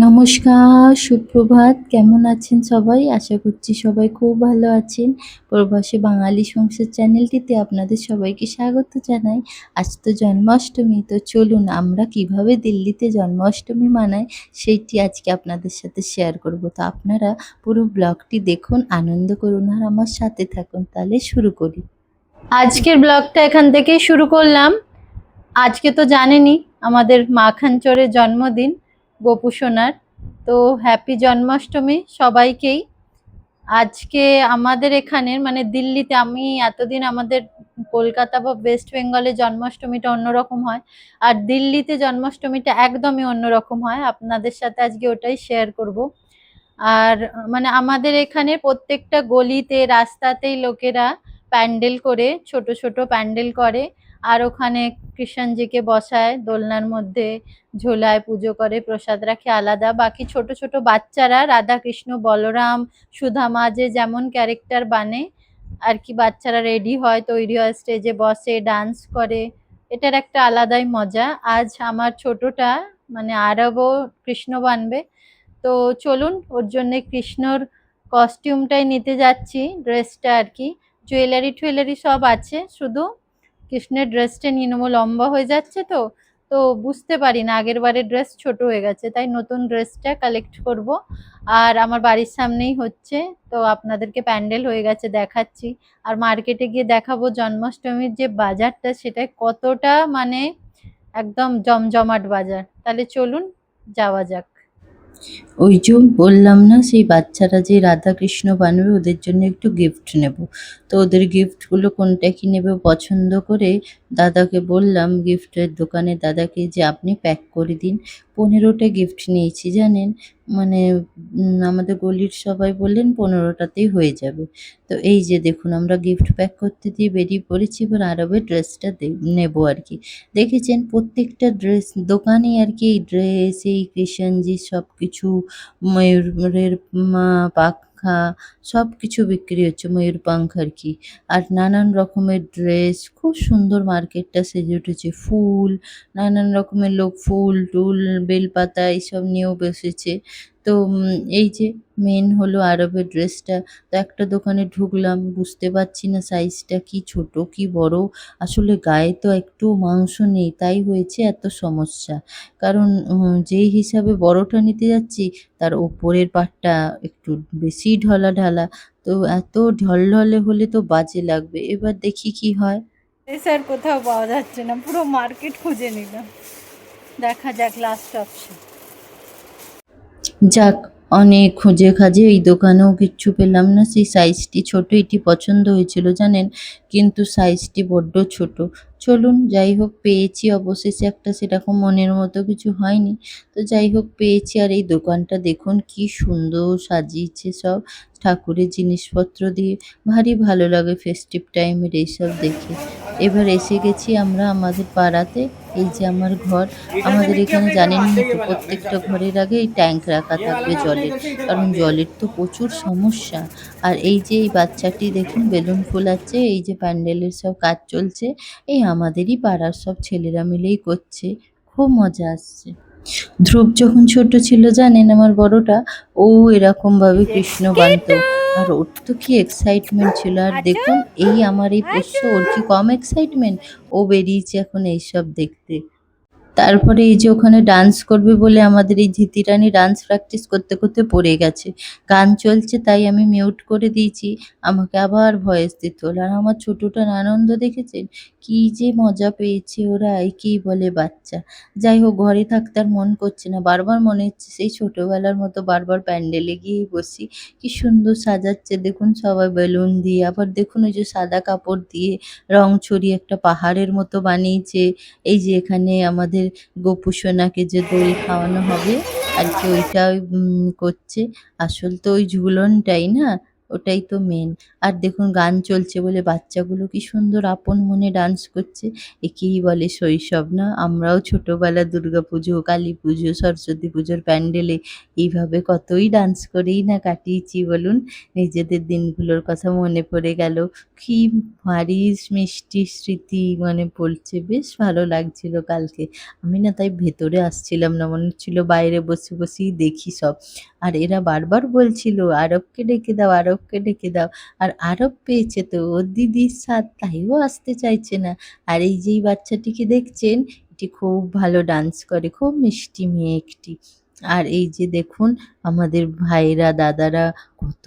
নমস্কার, সুপ্রভাত। কেমন আছেন সবাই? আশা করছি সবাই খুব ভালো আছেন। প্রবাসী বাঙালি সংসার চ্যানেলটিতে আপনাদের সবাইকে স্বাগত জানাই। আজ তো জন্মাষ্টমী, তো চলুন আমরা কিভাবে দিল্লিতে জন্মাষ্টমী মানাই সেইটি আজকে আপনাদের সাথে শেয়ার করব। তো আপনারা পুরো ব্লগটি দেখুন, আনন্দ করুন আর আমার সাথে থাকুন। তাহলে শুরু করি। আজকের ব্লগটা এখান থেকেই শুরু করলাম। আজকে তো জানেনই আমাদের মাখানচোরের জন্মদিন, গোপু সোনার। তো হ্যাপি জন্মাষ্টমী সবাইকেই। আজকে আমাদের এখানে মানে দিল্লিতে, আমি এতদিন আমাদের কলকাতা বা ওয়েস্ট বেঙ্গলে জন্মাষ্টমীটা অন্যরকম হয়, আর দিল্লিতে জন্মাষ্টমীটা একদমই অন্যরকম হয়। আপনাদের সাথে আজকে ওটাই শেয়ার করব। আর মানে আমাদের এখানে প্রত্যেকটা গলিতে রাস্তাতেই লোকেরা প্যান্ডেল করে, ছোট ছোট প্যান্ডেল করে, আর ওখানে কৃষ্ণজিকে বসায় দোলনার মধ্যে, ঝোলায়, পুজো করে, প্রসাদ রাখে আলাদা। বাকি ছোট ছোট বাচ্চারা রাধা কৃষ্ণ বলরাম সুদামা যে যেমন ক্যারেক্টার বানে আর কি, বাচ্চারা রেডি হয়, তৈরি হয়, স্টেজে বসে, ডান্স করে। এটার একটা আলাদাই মজা। আজ আমার ছোটটা মানে আরবও কৃষ্ণ বানবে। তো চলুন ওর জন্য কৃষ্ণর কস্টিউমটাই নিতে যাচ্ছি, ড্রেসটা আর কি। জুয়েলারি টুয়েলারি সব আছে, শুধু কৃষ্ণের ড্রেসটা নিয়ে নেবো। লম্বা হয়ে যাচ্ছে তো তো বুঝতে পারি না, আগের বারের ড্রেস ছোট হয়ে গেছে, তাই নতুন ড্রেসটা কালেক্ট করব। আর আমার বাড়ির সামনেই হচ্ছে, তো আপনাদেরকে প্যান্ডেল হয়ে গেছে দেখাচ্ছি। আর মার্কেটে গিয়ে দেখাবো জন্মাষ্টমীর যে বাজারটা, সেটা কতটা মানে একদম জমজমাট বাজার। তাহলে চলুন যাওয়া যাক। ওই যে বললাম না, সেই বাচ্চারা যে রাধা কৃষ্ণ বানাবে ওদের জন্য একটু গিফট নেব। তো ওদের গিফটগুলো কোনটা কি নেবে পছন্দ করে দাদাকে বললাম, গিফটের দোকানে দাদাকে, যে আপনি প্যাক করে দিন। 15টা গিফট নিয়েছি জানেন। মানে আমাদের গলির সবাই বললেন 15টাতেই হয়ে যাবে। তো এই যে দেখুন, আমরা গিফট প্যাক করতে দিয়ে বেরিয়ে পড়েছি। এবার আরবের ড্রেসটা নেবো আর কি। দেখেছেন প্রত্যেকটা ড্রেস দোকানেই আর কি এই ড্রেস, এই কৃষ্ণজি সব কিছু, ময়ূরের পাখা সব কিছু বিক্রি হচ্ছে, ময়ূর পাঙ্খ আর কি। আর নানান রকমের ড্রেস, খুব সুন্দর মার্কেটটা সেজে উঠেছে। ফুল, নানান রকমের লোক ফুল টুল বেলপাতা এইসব নিয়েও বসেছে। তো এই যে মেন হলো আরবের ড্রেসটা। তো একটা দোকানে ঢুকলাম, বুঝতে পারছি না সাইজটা কি ছোট কি বড়। আসলে গায়ে তো একটু মাংস নেই, তাই হয়েছে এত সমস্যা। কারণ যেই হিসাবে বড়টা নিতে যাচ্ছি, তার ওপরের পাটটা একটু বেশিই ঢালা। তো এত ঢলঢলে হলে তো বাজে লাগবে। এবার দেখি কি হয়। স্যার কোথাও পাওয়া যাচ্ছে না, পুরো মার্কেট খুঁজে নিলাম। দেখা যাক লাস্ট অপশন। যাক, অনেক খুঁজে খাজে এই দোকানেও কিচ্ছু পেলাম না। সেই সাইজটি ছোট, এটি পছন্দ হয়েছিল জানেন, কিন্তু সাইজটি বড্ড ছোট। চলুন যাই হোক, পেয়েছি অবশেষে একটা, সেরকম মনের মতো কিছু হয়নি। তো যাই হোক পেয়েছি। আর এই দোকানটা দেখুন কি সুন্দর সাজিয়েছে সব ঠাকুরের জিনিসপত্র দিয়ে। ভারী ভালো লাগে ফেস্টিভ টাইমের এইসব দেখে। এবার এসে গেছি আমরা আমাদের পাড়াতে। এই যে আমার ঘর। আমাদের এখানে জানেনই তো, প্রত্যেকটা ঘরের আগে এই ট্যাঙ্ক রাখা থাকবে জলের, কারণ জলের তো প্রচুর সমস্যা। আর এই যে এই বাচ্চাটি দেখুন বেলুন ফোলাচ্ছে, এই যে প্যান্ডেলের সব কাজ চলছে, এই আমাদেরই পাড়ার সব ছেলেরা মিলেই করছে। খুব মজা আসছে। ধ্রুব যখন ছোট ছিল জানেন, আমার বড়টা, ও এরকম ভাবে কৃষ্ণ বানতো। আর ওর তো কি এক্সাইটমেন্ট ছিল। আর দেখুন এই আমার এই পোষ্য, ওর কি কম এক্সাইটমেন্ট। ও বেরিয়েছে এখন এইসব দেখতে। তারপরে এই যে ওখানে ডান্স করবে বলে আমাদের এই ঝিতি রানী ডান্স প্র্যাকটিস করতে করতে পড়ে গেছে। গান চলছে তাই আমি মিউট করে দিয়েছি, আমাকে আবার ভয়েস দিতে হলো। আর আমার ছোটটার আনন্দ দেখেছেন, কি যে মজা পেয়েছে ওরা, একেই বলে বাচ্চা। যাই হোক, ঘরে থাকতে আর মন করছে না, বারবার মনে হচ্ছে সেই ছোটবেলার মতো বারবার প্যান্ডেলে গিয়েই বসি। কি সুন্দর সাজাচ্ছে দেখুন সবাই বেলুন দিয়ে, আবার দেখুন ওই যে সাদা কাপড় দিয়ে রং ছড়িয়ে একটা পাহাড়ের মতো বানিয়েছে। এই যে এখানে আমাদের গোপু সোনাকে যে দোল খাওয়ানো হবে আর কি, ওইটা করছে। আসল তো ওই ঝুলনটাই না, ওটাই তো মেন। আর দেখুন গান চলছে বলে বাচ্চাগুলো কি সুন্দর আপন মনে ডান্স করছে। একেই বলে শৈশব না? আমরাও ছোটবেলা দুর্গাপুজো, কালীপুজো, সরস্বতী পুজোর প্যান্ডেলে এইভাবে কতই ডান্স করেই না কাটিয়েছি বলুন। নিজেদের দিনগুলোর কথা মনে পড়ে গেল। কি ভারী মিষ্টি স্মৃতি মনে পড়ছে। বেশ ভালো লাগছিল কালকে। আমি না তাই ভেতরে আসছিলাম না। মনে হচ্ছিল বাইরে বসে বসেই দেখি সব। আর এরা বারবার বলছিল, "আরবকে ডেকে দাও, আরবকে ডেকে দাও।" আর আরব পেয়েছে তো ওর দিদির সাথ, তাইও আসতে চাইছে না। আর এই যেই বাচ্চাটিকে দেখছেন, এটি খুব ভালো ডান্স করে, খুব মিষ্টি মেয়ে একটি। আর এই যে দেখুন আমাদের ভাইরা দাদারা কত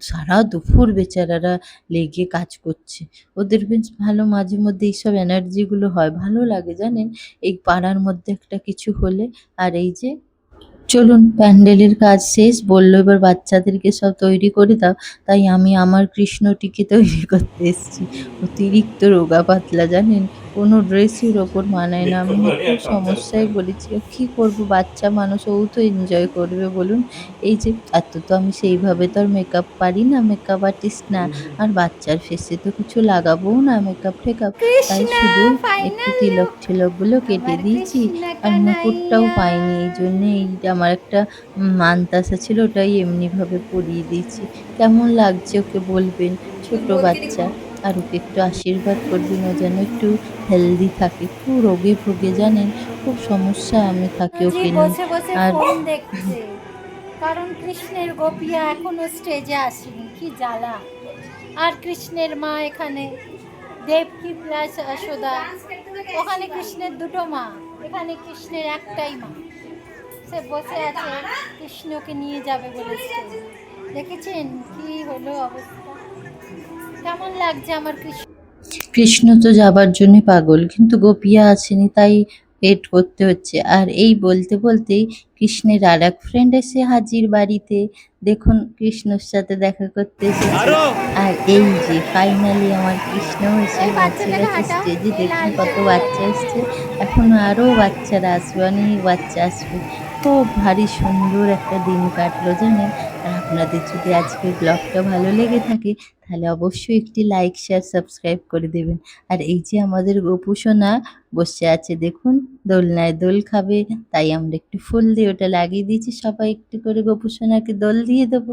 সারা দুপুর বেচারারা লেগে কাজ করছে। ওদের বেশ ভালো মাঝে মধ্যে এইসব এনার্জিগুলো হয়, ভালো লাগে জানেন, এই পাড়ার মধ্যে একটা কিছু হলে। আর এই যে চলুন প্যান্ডেলের কাজ শেষ, বললো এবার বাচ্চাদেরকে সব তৈরি করে দাও। তাই আমি আমার কৃষ্ণটিকে তৈরি করতে এসেছি। অতিরিক্ত রোগা পাতলা জানেন, কোনো ড্রেসই ওর ওপর মানায় না। আমি খুব সমস্যায় পড়েছি, কি করব, বাচ্চা মানুষ, ও তো এনজয় করবে বলুন। এই যে এত তো আমি সেইভাবে তো আর মেকআপ পারি না, মেকআপ আর্টিস্ট না। আর বাচ্চার ফেসে তো কিছু লাগাবোও না মেকআপ টেকআপ, তাই কৃষ্ণা শুধু একটু ফাইনাল তিলক লুক টিলকগুলো কেটে আমার দিয়েছি। কৃষ্ণ আর মুকুটটাও কানাইয়া। পাইনি, এই জন্যে এইটা আমার একটা মানতাসা ছিল, ওটাই এমনিভাবে পরিয়ে দিয়েছি। কেমন লাগছে ওকে বলবেন, ছোট বাচ্চা। আর ওকে একটু আশীর্বাদ করবেন, ও যেন একটু হেলদি থাকে। খুব রোগে ভোগে জানেন, খুব সমস্যায় আমি থাকি জি ওকে নিয়ে। বসে বসে আর ফোন দেখছে, কারণ কৃষ্ণের গোপিয়া এখনো স্টেজে আসেনি, কি জ্বালা। আর কৃষ্ণের মা এখানে, দেবকী প্লাস যশোদা। ওখানে কৃষ্ণের দুটো মা, এখানে কৃষ্ণের একটাই মা। সে বসে আছে কৃষ্ণকে নিয়ে যাবে বলে স্টেজে। দেখেছেন কি হলো অবস্থা? কেমন লাগছে আমার কৃষ্ণ? কৃষ্ণ তো যাবার জন্য পাগল, কিন্তু গোপিয়া আসেনি, তাই ওয়েট করতে হচ্ছে। আর এই বলতে বলতেই কৃষ্ণের আর এক ফ্রেন্ড এসে হাজির বাড়িতে। দেখুন কৃষ্ণর সাথে দেখা করতে এসেছে। আর এই যে ফাইনালি আমার কৃষ্ণ এসে এই পৌঁছে বাচ্চাটাকে গেছে হাঁটাও, স্টেজে। এই দেখুন লালটা। কত বাচ্চা এসছে, এখনো আরো বাচ্চারা আসবে, অনেক বাচ্চা আসবে। খুব ভারী সুন্দর একটা দিন কাটলো জানেন। আর আপনাদের যদি আজকের ব্লগটা ভালো লেগে থাকে, তাহলে অবশ্যই একটি লাইক শেয়ার সাবস্ক্রাইব করে দেবেন। আর এই যে আমাদের গোপু সোনা বসে আছে দেখুন, দোলনায় দোল খাবে, তাই আমরা একটু ফুল দিয়ে ওটা লাগিয়ে দিয়েছি। সবাই একটু করে গোপু সোনাকে দোল দিয়ে দেবো।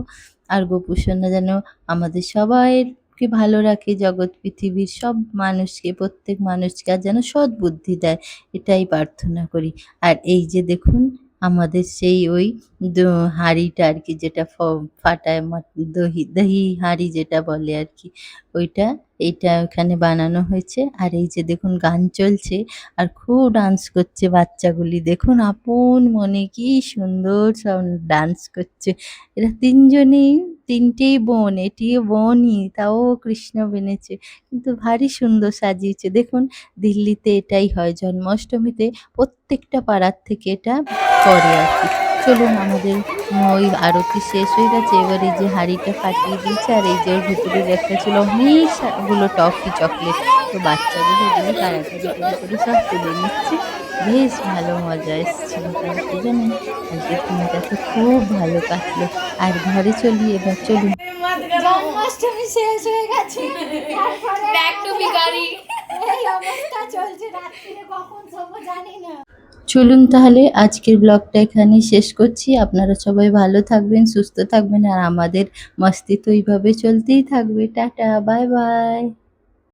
আর গোপু সোনা যেন আমাদের সবাইকে ভালো রাখে, জগৎ পৃথিবীর সব মানুষকে, প্রত্যেক মানুষকে আর যেন সৎ বুদ্ধি দেয়, এটাই প্রার্থনা করি। আর এই যে দেখুন আমাদের সেই ওই হাঁড়িটা আর কি, যেটা ফাটায় দহি দহি হাঁড়ি যেটা বলে আর কি, ওইটা, এইটা ওখানে বানানো হয়েছে। আর এই যে দেখুন গান চলছে আর খুব ডান্স করছে বাচ্চাগুলি, দেখুন আপন মনে কি সুন্দর সব ডান্স করছে। এরা তিনজনেই, তিনটেই বোন, এটিও বোনই, তাও কৃষ্ণ বেনেছে, কিন্তু ভারী সুন্দর সাজিয়েছে দেখুন। দিল্লিতে এটাই হয় জন্মাষ্টমীতে, প্রত্যেকটা পাড়ার থেকে এটা করে আর কি। চলুন আমাদের ওই আরতি শেষ হয়ে গেছে, এবার এই যে হাঁড়িটা ফাটিয়ে দিয়েছে। আর এই যে ওর ভেতরের একটা ছিল অনেকগুলো টফি চকলেট, তো বাচ্চাগুলো ওগুলো কাড়াকাড়ি করে করে সব তুলে নিচ্ছে। বেশ ভালো মজা এসেছিল কালকে জানেন। কালকের দিনটা তো খুব ভালো কাটলো। আর ঘরে চলি এবার, চলুন। জন্মাষ্টমী শেষ হয়ে গেছে, তারপরে ব্যাক টু ভিখারি। এই অবস্থা চলছে, রাত্রিরে কখন শোবো জানি না। চলুন তাহলে আজকের ব্লগটা এখানেই শেষ করছি। আপনারা সবাই ভালো থাকবেন, সুস্থ থাকবেন, আর আমাদের মস্তি তো এইভাবে চলতেই থাকবে। Tata, bye bye.